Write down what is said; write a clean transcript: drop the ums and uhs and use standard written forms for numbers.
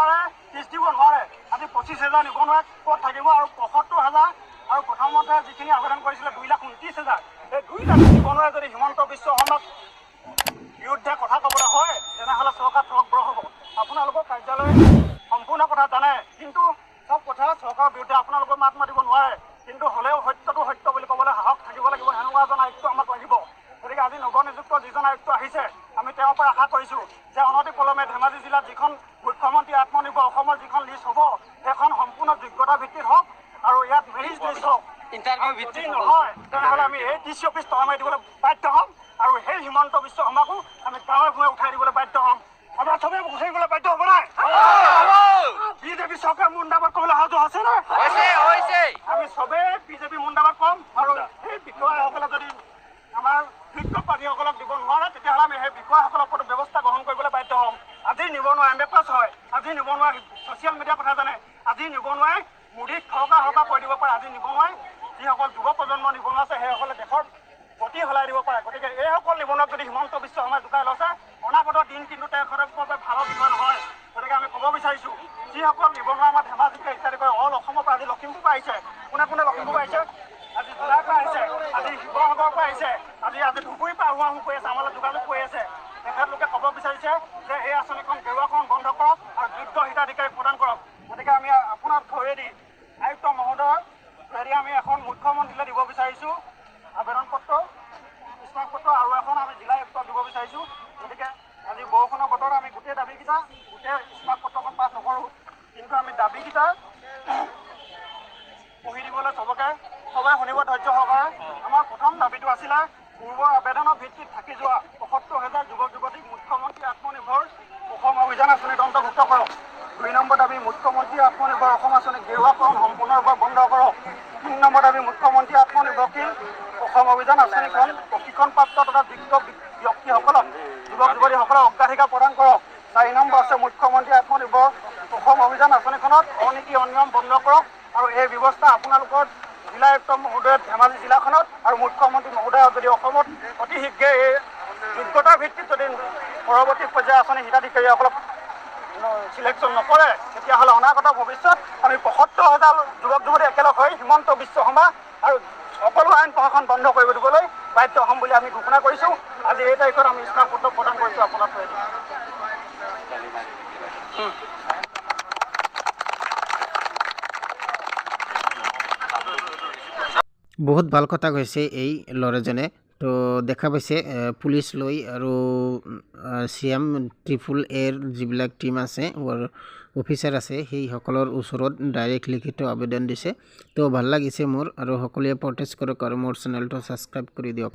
চৰকাৰে ত্ৰিছ দিব নোৱাৰে। আজি 25,000 নিবনুৱা ক'ত থাকিব আৰু 75,000 আৰু প্ৰথমতে যিখিনি আবেদন কৰিছিলে 2,29,000 এই 2 লাখ নিবনুৱাই যদি হিমন্ত বিশ্ব শৰ্মাক বিৰুদ্ধে কথা ক'বলৈ হয় তেনেহ'লে চৰকাৰ তলগ্ৰ হ'ব। আপোনালোকৰ কাৰ্যালয়ে সম্পূৰ্ণ কথা জানে, কিন্তু চব কথা চৰকাৰৰ বিৰুদ্ধে আপোনালোকে মাত মাতিব নোৱাৰে। কিন্তু হ'লেও সত্যটো সত্য বুলি ক'বলৈ সাহস থাকিব লাগিব। সেনেকুৱা এজন আয়ুক্ত আমাক লাগিব। গতিকে আজি নৱনিযুক্ত যিজন আয়ুক্ত আহিছে আমি তেওঁৰ পৰা আশা কৰিছোঁ যে অনতিপলমে ধেমাজি জিলাত যিখন মুখ্যমন্ত্ৰী আত্মনিৰ্ভৰ অসমৰ যিখন লিষ্ট হ'ব সেইখন সম্পূৰ্ণ যোগ্যতা ভিত্তিত হওক আৰু ইয়াত মেৰিট লিষ্ট হওক। যদি নহয় তেনেহ'লে আমি এই DC অফিচ তলা মাৰি দিবলৈ বাধ্য হ'ম আৰু সেই হিমন্ত বিশ্ব শৰ্মাকো আমি গাঁৱে ভূঞে উঠাই দিবলৈ বাধ্য হ'ম। আমাৰ চবেই উঠাই দিবলৈ বাধ্য হ'ব নাই? বিজেপি চৰকাৰ মুন্দাবাদ ক'বলৈ সাজু আছে নে? আমি চবেই বিজেপি মুন্দাবাদ ক'ম আৰু সেই বিষয়াসকলে যদি আমাৰ যোগ্য প্ৰাৰ্থীসকলক দিব নোৱাৰে তেতিয়াহ'লে আমি সেই বিষয়াসকলৰ ওপৰত ব্যৱস্থা গ্ৰহণ কৰিবলৈ বাধ্য হ'ম। আজি নিবনুৱা MA+ হয়, আজি নিবনুৱা ছ'চিয়েল মিডিয়াৰ কথা জানে, আজি নিবনুৱাই মুড়িত সৰকা কৰি দিব পাৰে। আজি নিবনুৱাই যিসকল যুৱ প্ৰজন্মৰ নিবনুৱা আছে সেইসকলে দেশৰ গতি সলাই দিব পাৰে। গতিকে এইসকল নিবনুৱাক যদি হিমন্ত বিশ্ব শৰ্মাই জোকাই লৈছে অনাগত দিন কিন্তু তেখেতৰ বাবে ভালৰ বিষয় নহয়। গতিকে আমি ক'ব বিচাৰিছোঁ যিসকল নিবনুৱা আমাৰ ধেমাজিকে ইত্যাদি কৰি অল অসমৰ পৰা আজি লখিমপুৰ পৰা আহিছে, কোনে কোনে লখিমপুৰ পৰা আহিছে, আজি জোনাইৰ পৰা আহিছে, আজি শিৱসাগৰৰ পৰা আহিছে, আজি ধুবুৰীৰ পৰা আহোঁ কৰি আছে, আমালৈ যোগাযোগ কৰি আছে। তেখেতলোকে ক'ব বিচাৰিছে যে এই আঁচনিখন গেৰুৱাকৰণ বন্ধ কৰক আৰু যোগ্য হিতাধিকাৰী প্ৰদান কৰক। গতিকে আমি আপোনাৰ থৈয়েদি আয়ুক্ত মহোদয়ৰ থৈয়েদি আমি এখন মুখ্যমন্ত্ৰীলৈ দিব বিচাৰিছোঁ আবেদন পত্ৰ, স্মাৰক পত্ৰ আৰু এখন আমি জিলা আয়ুক্তক দিব বিচাৰিছোঁ। গতিকে আজি বৰষুণৰ বতৰত আমি গোটেই দাবীকেইটা গোটেই স্মাৰক পত্ৰখন পাছ নকৰোঁ, কিন্তু আমি দাবীকেইটা পঢ়ি দিবলৈ সবাই শুনিব ধৈৰ্য সহকাৰে। আমাৰ প্ৰথম দাবীটো আছিলে পূৰ্বৰ আবেদনৰ ভিত্তিত থাকি যোৱা 75,000 যুৱক যুৱতীক মুখ্যমন্ত্ৰী আত্মনিৰ্ভৰ অসম অভিযান আঁচনিত অন্তৰ্ভুক্ত কৰক। 2 নম্বৰ দাবী মুখ্যমন্ত্ৰী আত্মনিৰ্ভৰ অসম আঁচনি গেৰুৱাকৰণ সম্পূৰ্ণৰূপে বন্ধ কৰক। 3 নম্বৰ দাবী মুখ্যমন্ত্ৰী আত্মনিৰ্ভৰশীল অসম অভিযান আঁচনিখন প্ৰশিক্ষণপ্ৰাপ্ত তথা যোগ্য ব্যক্তিসকলক যুৱক যুৱতীসকলক অগ্ৰাধিকাৰ প্ৰদান কৰক। 4 নম্বৰ আছে মুখ্যমন্ত্ৰী আত্মনিৰ্ভৰ অসম অভিযান আঁচনিখনত অনীতি অনিয়ম বন্ধ কৰক আৰু এই ব্যৱস্থা আপোনালোকৰ জিলা আয়ুক্ত মহোদয়ে ধেমাজি জিলাখনত আৰু মুখ্যমন্ত্ৰী মহোদয়ে যদি অসমত অতি শীঘ্ৰে এই যোগ্যতাৰ ভিত্তিত যদি পৰৱৰ্তী পৰ্যায়ৰ আঁচনি হিতাধিকাৰীসকলক চিলেকশ্যন নকৰে তেতিয়াহ'লে অনাগত ভৱিষ্যত আমি 75,000 যুৱক যুৱতী একেলগ হৈ হিমন্ত বিশ্ব শৰ্মা আৰু সকলো আইন প্ৰশাসন বন্ধ কৰিব দিবলৈ বাধ্য হ'ম বুলি আমি ঘোষণা কৰিছোঁ। আজি এই তাৰিখত আমি স্মাৰক পত্ৰ প্ৰদান কৰিছোঁ আপোনাৰ থৈয়েদি। বহুত ভাল কথা কৈছে এই ল'ৰাজনে। তো দেখা পাইছে পুলিচ লৈ আৰু CM AAAৰ যিবিলাক টিম আছে অফিচাৰ আছে সেইসকলৰ ওচৰত ডাইৰেক্ট লিখিত আবেদন দিছে। তো ভাল লাগিছে মোৰ আৰু সকলোৱে প্ৰটেষ্ট কৰক আৰু মোৰ চেনেলটো ছাবস্ক্ৰাইব কৰি দিয়ক।